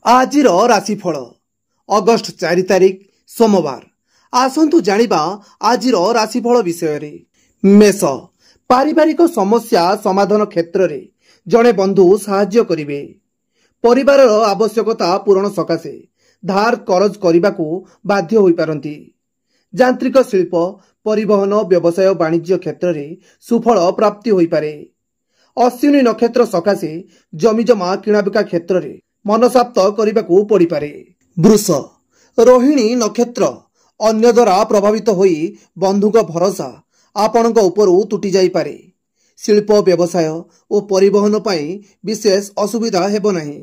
आजिर राशिफल अगस्ट 4 तारिख सोमवार। आसंतु जानिबा आजिर राशिफल विषय रे। मेष पारिवारिक समस्या समाधान क्षेत्र रे जड़े बंधु साहाय्य करिवे। परिवार आवश्यकता पूरण सकाशे धार करज करने बाध्य होई पारंती। यांत्रिक शिल्प परिवहन व्यवसाय वाणिज्य क्षेत्र रे सुफल प्राप्ति होई पारे। अश्विनी नक्षत्र सकाशे जमीजमा किणाबिका क्षेत्र रे मनसाप्त करने पड़ी पारे। वृष रोहिणी नक्षत्र अन्य द्वारा प्रभावित होई बंधुक भरोसा आपणक उपरू तुटी जाई पारे। शिल्प व्यवसाय और परिवहन पाई विशेष असुविधा हेबो नहीं।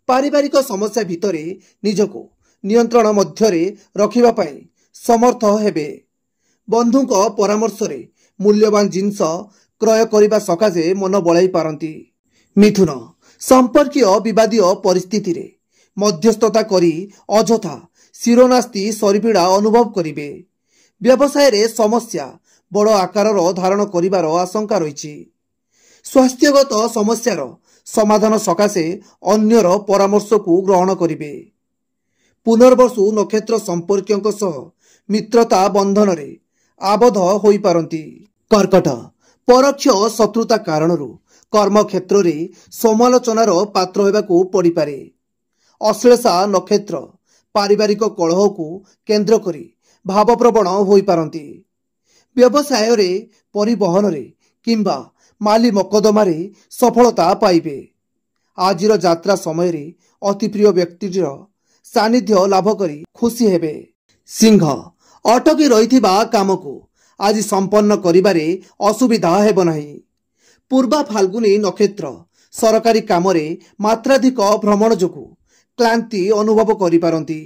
पारिवारिक समस्या भितरे निजको नियंत्रण मध्यरे रखिबा पाई समर्थ हेबे। बंधुक परामर्श रे मूल्यवान जिनस क्रय करिबा सकाशे मन बळाई पारंती। मिथुन संपर्कीय विवादीय परिस्थिति रे मध्यस्थता करी अजथा शिरोनास्ति सरीपीड़ा अनुभव करिवे। व्यवसाय रे समस्या बड़ आकार धारण करिवार आशंका रही। स्वास्थ्यगत समस्यार समाधान सकाशे अन्यर परामर्श को ग्रहण करिवे। पुनर्वसु नक्षत्र संपर्कियों सह मित्रता बंधन रे आबद्ध होई पारंती। कर्कट परोक्ष शत्रुता कारणरू कर्म क्षेत्र रे समालोचनार पात्र होबाकू पड़ी पारे। अश्लेषा नक्षत्र पारिवारिक कलह को केंद्र करी भावप्रवण होई पारंती। व्यवसाय रे परिवहन रे किंबा माली मकदमा रे सफलता पाइबे। आजिर यात्रा समय रे अति प्रिय व्यक्तिर सानिध्य लाभ करी खुशी हेबे। सिंह अटकी रहिथिबा काम को आज संपन्न करिबारे असुविधा हेबो नाही। पूर्वा फाल्गुनी नक्षत्र सरकारी काम रे मात्राधिक भ्रमण जोगु क्लांति अनुभव करि पारंती।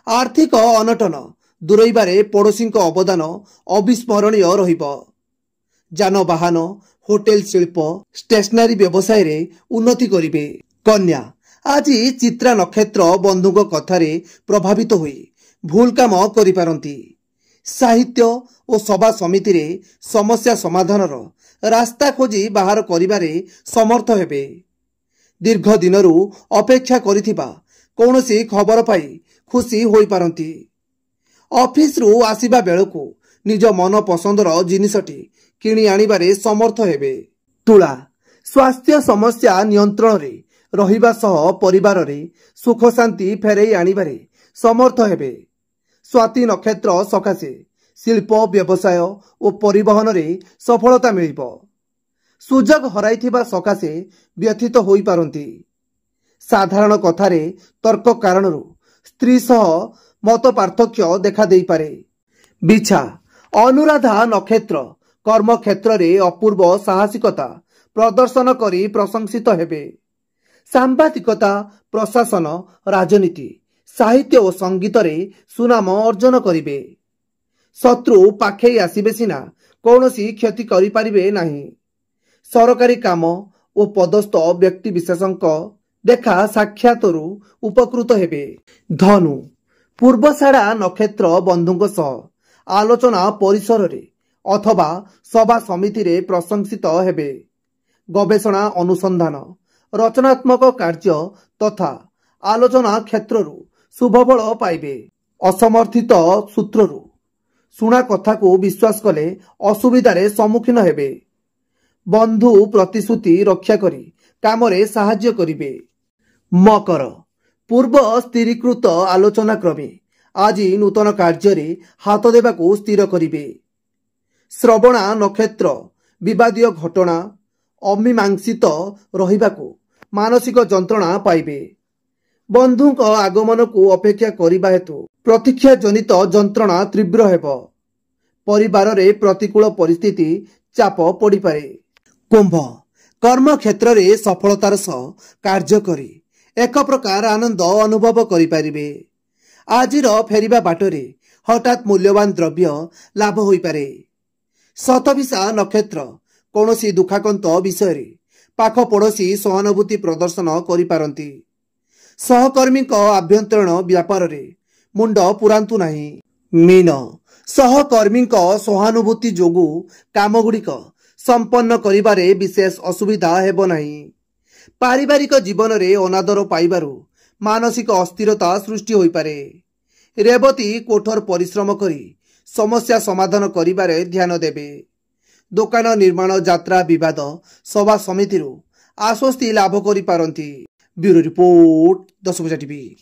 आर्थिक अनटन दूरइबारे पड़ोसी अवदान अविस्मरणीय रहिबो। जानवाहन होटेल शिल्प स्टेशनरी व्यवसाय रे उन्नति करिवे। कन्या आज चित्रा नक्षत्र बंधुक कथारे प्रभावित होई भूल काम करि पारंती। साहित्य और सभा समिति रे समस्या समाधान रास्ता खोजी बाहर करिबारे समर्थ हेबे। दीर्घ दिनरू अपेक्षा करिथिबा कौनसी खबर पाई खुशी होई पारंती। ऑफिस रु आसीबा बेलको निज मन पसंदर जिनिसटी किणी आनिबारे समर्थ हेबे। तुला स्वास्थ्य समस्या नियंत्रण रे रहिबा सह परिवार रे सुख शांति फेरई आनिबारे समर्थ हेबे। स्वाति नक्षत्र सकाशे शिल्प व्यवसाय और परिवहन रे सफलता मिलिबो। सुजोग हराइथिबा सकाशे व्यथित होई पारंती। साधारण कथारे तर्क कारणरू स्त्री सह मत पार्थक्य देखा देई पारे। बिछा अनुराधा नक्षत्र कर्म क्षेत्र रे अपूर्व साहसिकता प्रदर्शन करी प्रशंसित हेबे। सांबादिकता प्रशासन राजनीति साहित्य और संगीत रे सुनाम अर्जन करिवे। शत्रु पाखे आसीबे सिना कौनसी क्षति करि पारिबे नाही। सरकारी काम और पदस्थ व्यक्ति विशेषक देखा साक्षातरू उपकृत हेबे। धनु पूर्वषाढ़ा नक्षत्र बंधुक सह आलोचना परिसर रे अथवा सभा समिति रे प्रशंसित हेबे। गवेषणा अनुसंधान रचनात्मक कार्य तथा आलोचना क्षेत्ररू शुभफल पाइबे। असमर्थित सूत्ररू सुना कथा को विश्वास कले असुविधारे सम्मुखीन हेबे। बंधु प्रतिश्रुति रक्षा करी कामरे साहाय्य करिवे। मकर पूर्व स्थिरीकृत आलोचना क्रमे आज नूतन कार्य रे हाथ देबाकू स्थिर करिवे। श्रवणा नक्षत्र विवादीय घटना अमीमांसित रहिबाकू मानसिक जंत्रणा पाइबे। बंधुक आगमन को अपेक्षा करिबा हेतु प्रतीक्षा जनित जंत्रणा तीव्र हेबो। परिवार रे प्रतिकूल परिस्थिति चाप पड़ी पारे। कुंभ कर्म क्षेत्र रे सफलतार सह कार्य करी एक प्रकार आनंद अनुभव करि पारिबे। आजिर फेरिबा बाटरे हठात मूल्यवान द्रव्य लाभ होई पारे। शतभिषा नक्षत्र कौनसी दुखाकंत विषय रे पाख पड़ोसी सहानुभूति प्रदर्शन करि पारंती। सहकर्मी आभ्यंतरण व्यापार रे मुंड पुरांतु नाही। मीन सहकर्मी सहानुभूति जोगु काम गुड़िक संपन्न करिबारे विशेष असुविधा हेबो नाही। पारिवारिक जीवन रे अनादर पाइबारु ମାନସିକ अस्थिरता सृष्टि होई पारे। रेवती कठोर परिश्रम करी समस्या समाधान करिबारे ध्यान देबे। दोकान निर्माण यात्रा विवाद सभा समिति आश्वस्ति लाभ करि पारंती। ब्यूरो रिपोर्ट 10 बजा टीवी।